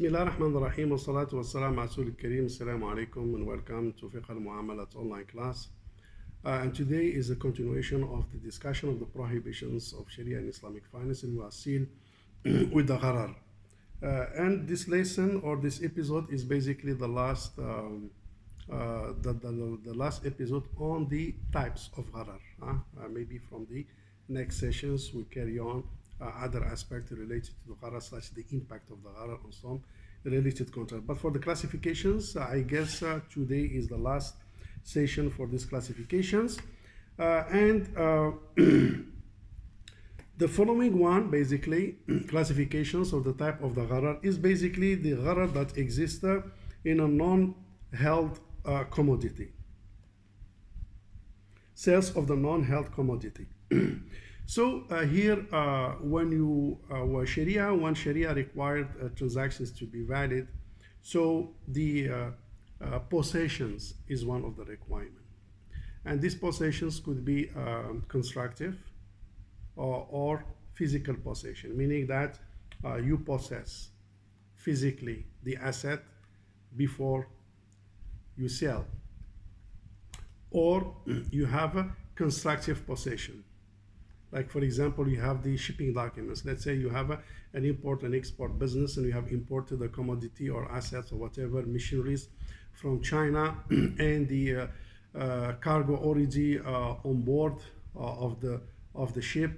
Bismillah ar-Rahman ar-Rahim wa salatu wa salam ala Rasul al-Kareem. Assalamu alaikum and welcome to Fiqh al-Muamalat online class. And today is a continuation of the discussion of the prohibitions of Sharia and Islamic finance, and we are still with the Gharar. And this lesson or this episode is basically the last the last episode on the types of Gharar. Maybe from the next sessions we carry on other aspects related to the Gharar, such the impact of the Gharar on some related contract. But for the classifications, I guess today is the last session for these classifications. The following one, basically, classifications of the type of the Gharar is basically the Gharar that exists in a non-held commodity. Sales of the non-held commodity. So here, when Sharia required transactions to be valid, so the possessions is one of the requirements. And these possessions could be constructive or physical possession, meaning that you possess physically the asset before you sell. Or you have a constructive possession. Like, for example, you have the shipping documents. Let's say you have an import and export business, and you have imported a commodity or assets or whatever, machineries from China, and the cargo already on board of the ship,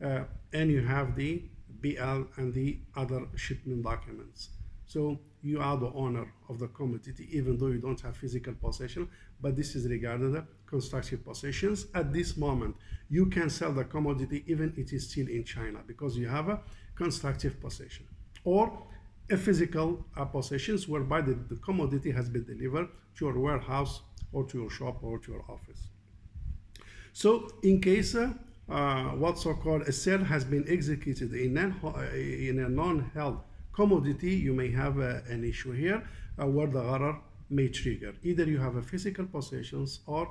and you have the BL and the other shipment documents. So you are the owner of the commodity, even though you don't have physical possession, but this is regarded constructive possessions. At this moment, you can sell the commodity even it is still in China, because you have a constructive possession. Or a physical possessions, whereby the commodity has been delivered to your warehouse or to your shop or to your office. So in case what so-called a sale has been executed in a non-held commodity, you may have an issue here where the Gharar may trigger. Either you have a physical possessions or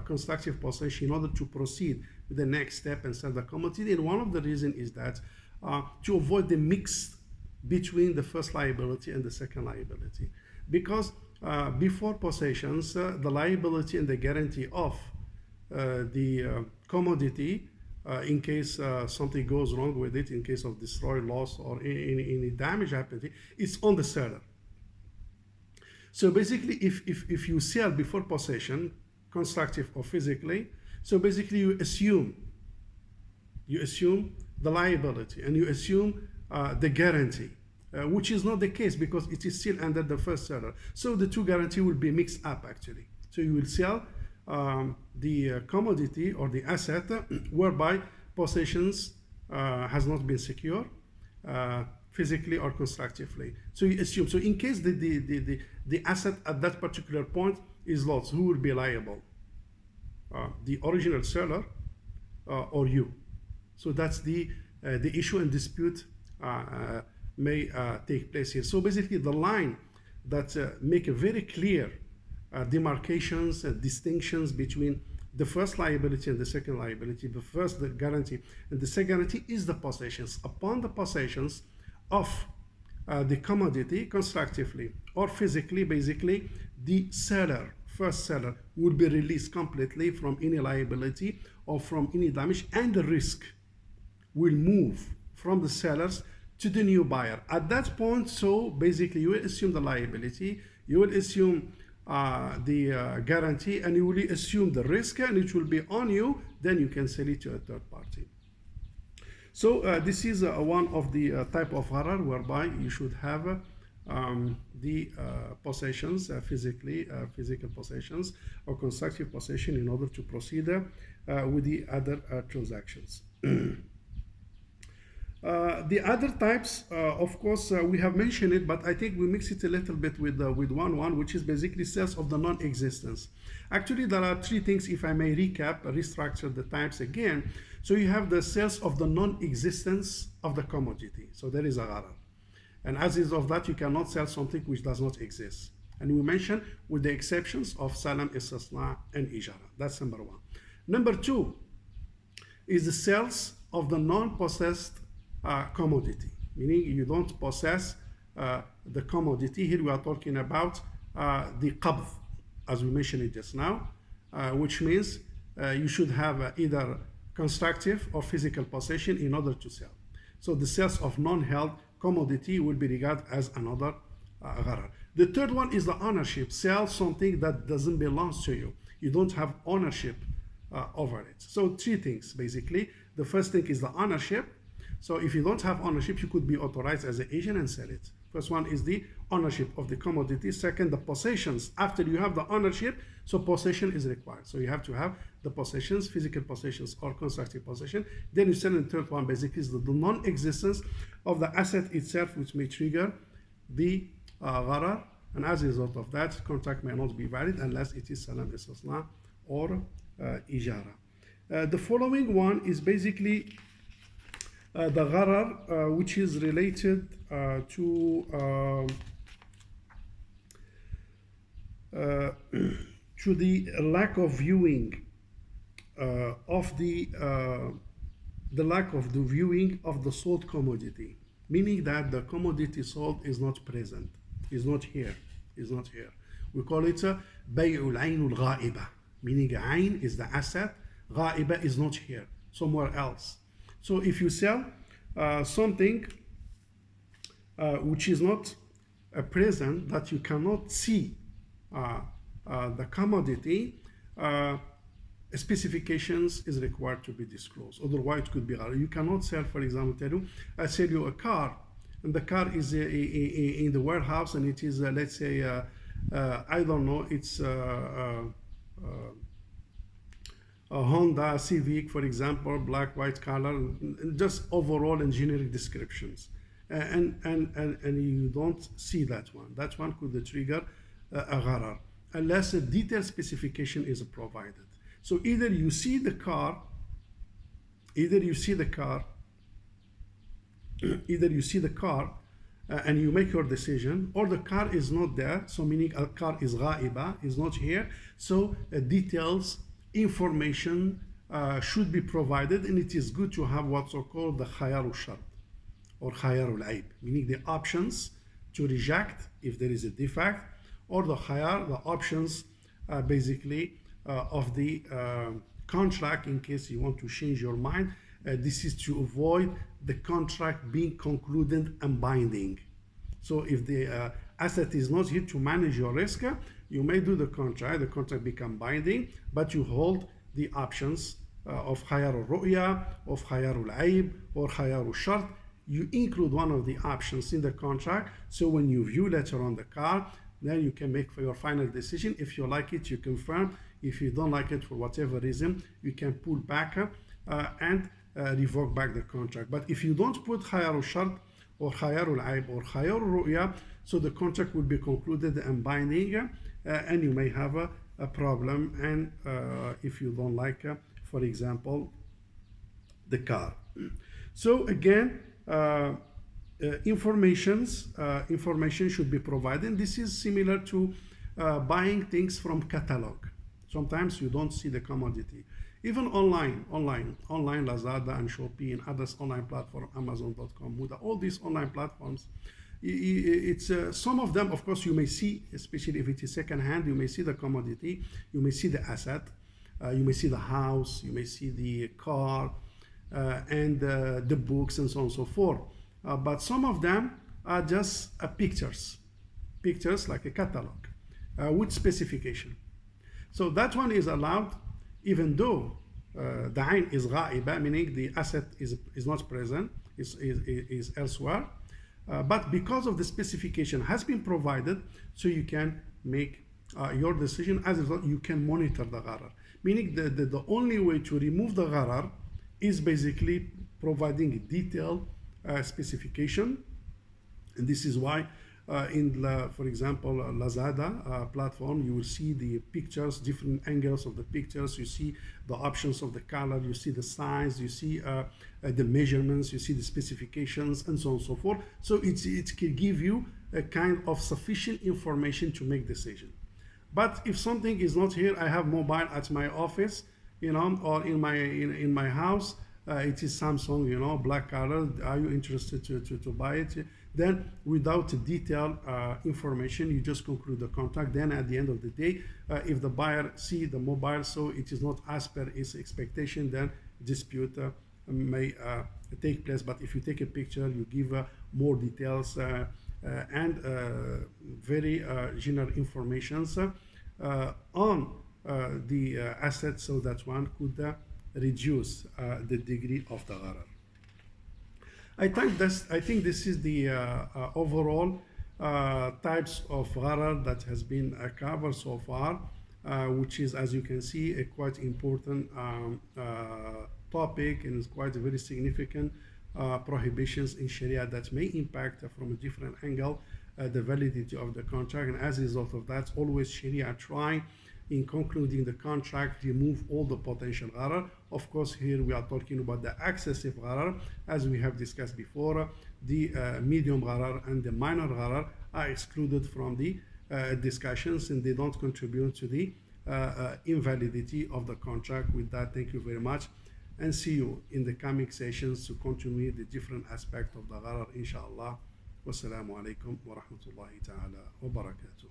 constructive possession in order to proceed with the next step and sell the commodity. And one of the reasons is that to avoid the mix between the first liability and the second liability. Because before possessions, the liability and the guarantee of the commodity, in case something goes wrong with it, in case of destroy, loss, or any damage happening, it's on the seller. So basically, if you sell before possession, constructive or physically, so basically you assume the liability and you assume the guarantee, which is not the case because it is still under the first seller. So the two guarantee will be mixed up actually. So you will sell the commodity or the asset whereby possessions has not been secure physically or constructively. So you assume. So in case the asset at that particular point is lost, who will be liable? The original seller or you? So that's the issue and dispute may take place here. So basically the line that make a very clear demarcations and distinctions between the first liability and the second liability. The first, the guarantee, and the second guarantee is the possessions. Upon the possessions of the commodity, constructively or physically, basically the seller, first seller, will be released completely from any liability or from any damage, and the risk will move from the sellers to the new buyer. At that point, so basically you will assume the liability, you will assume the guarantee, and you will assume the risk, and it will be on you. Then you can sell it to a third party. So this is one of the type of Gharar whereby you should have the possessions, physical possessions or constructive possession in order to proceed with the other transactions. The other types, of course, we have mentioned it, but I think we mix it a little bit with one, which is basically sales of the non-existence. Actually, there are three things, if I may recap, restructure the types again. So you have the sales of the non-existence of the commodity. So there is a Gharar. And as is of that, you cannot sell something which does not exist. And we mentioned with the exceptions of Salam, Istisna, and Ijara. That's number one. Number two is the sales of the non-possessed commodity. meaning you don't possess the commodity. Here we are talking about the qabd, as we mentioned it just now, which means you should have either constructive or physical possession in order to sell. So the sales of non-held commodity will be regarded as another gharar. The third one is the ownership. Sell something that doesn't belong to you. You don't have ownership over it. So three things basically. The first thing is the ownership. So if you don't have ownership, you could be authorized as an agent and sell it. First one is the ownership of the commodity. Second, the possessions. After you have the ownership, so possession is required. So you have to have the possessions, physical possessions or constructive possession. Then you sell. And third one basically is the non-existence of the asset itself, which may trigger the gharar. And as a result of that, contract may not be valid unless it is salam istisna or ijara. The following one is basically the gharar, which is related to the lack of viewing of the lack of the viewing of the sold commodity, meaning that the commodity sold is not present, is not here, is not here. We call it bay'ul aynul ghaiba, meaning ayn is the asset, ghaiba is not here, somewhere else. So if you sell something which is not present, that you cannot see the commodity, specifications is required to be disclosed. Otherwise, it could be gharar. You cannot sell, for example, I sell you a car, and the car is in the warehouse, and it is, let's say, I don't know, it's a Honda Civic, for example, black, white color, and just overall engineering descriptions. And you don't see that one. That one could trigger a gharar, unless a detailed specification is provided. So either you see the car, and you make your decision, or the car is not there, so meaning a car is ghaiba, is not here, so details, information should be provided, and it is good to have what's called the khayar shart or khayar al-aib, meaning the options to reject if there is a defect, or the khayar, the options basically of the contract in case you want to change your mind. This is to avoid the contract being concluded and binding. So if the asset is not here to manage your risk, you may do the contract become binding, but you hold the options of khayar al-ru'ya, of khayar al-aib, or khayar al-shart. You include one of the options in the contract, so when you view later on the car, then you can make for your final decision. If you like it, you confirm. If you don't like it for whatever reason, you can pull back and revoke back the contract. But if you don't put khayar al-shart or khayar al-aib or khayar al-ru'ya, so the contract will be concluded and binding, and you may have a problem, and if you don't like, for example, the car. So again, information should be provided. This is similar to buying things from catalog. Sometimes you don't see the commodity. Even online, Lazada and Shopee and others online platform, Amazon.com, Muda, all these online platforms, it's some of them, of course, you may see, especially if it is second hand, you may see the commodity, you may see the asset, you may see the house, you may see the car, and the books and so on and so forth. But some of them are just pictures like a catalog with specification. So that one is allowed, even though the ayn is ghaiba, meaning the asset is not present, is elsewhere. But because of the specification has been provided, so you can make your decision. As a result, you can monitor the gharar. Meaning the only way to remove the gharar is basically providing a detailed specification. And this is why for example, Lazada platform, you will see the pictures, different angles of the pictures, you see the options of the color, you see the size, you see the measurements, you see the specifications, and so on and so forth. So it can give you a kind of sufficient information to make decision. But if something is not here, I have mobile at my office, or in my house, it is Samsung, you know, black color, are you interested to buy it? Then without detailed information, you just conclude the contract. Then at the end of the day, if the buyer see the mobile, so it is not as per his expectation, then dispute may take place. But if you take a picture, you give more details and very general informations on the asset, so that one could reduce the degree of the gharar. I think this is the overall types of gharar that has been covered so far, which is, as you can see, a quite important topic, and is quite a very significant prohibitions in Sharia that may impact from a different angle the validity of the contract. And as a result of that, always Sharia trying in concluding the contract remove all the potential gharar. Of course, here we are talking about the excessive gharar, as we have discussed before. The medium gharar and the minor gharar are excluded from the discussions, and they don't contribute to the invalidity of the contract. With that, thank you very much, and see you in the coming sessions to continue the different aspects of the gharar, inshallah. Wassalamu alaikum wa rahmatullahi ta'ala wa barakatuh.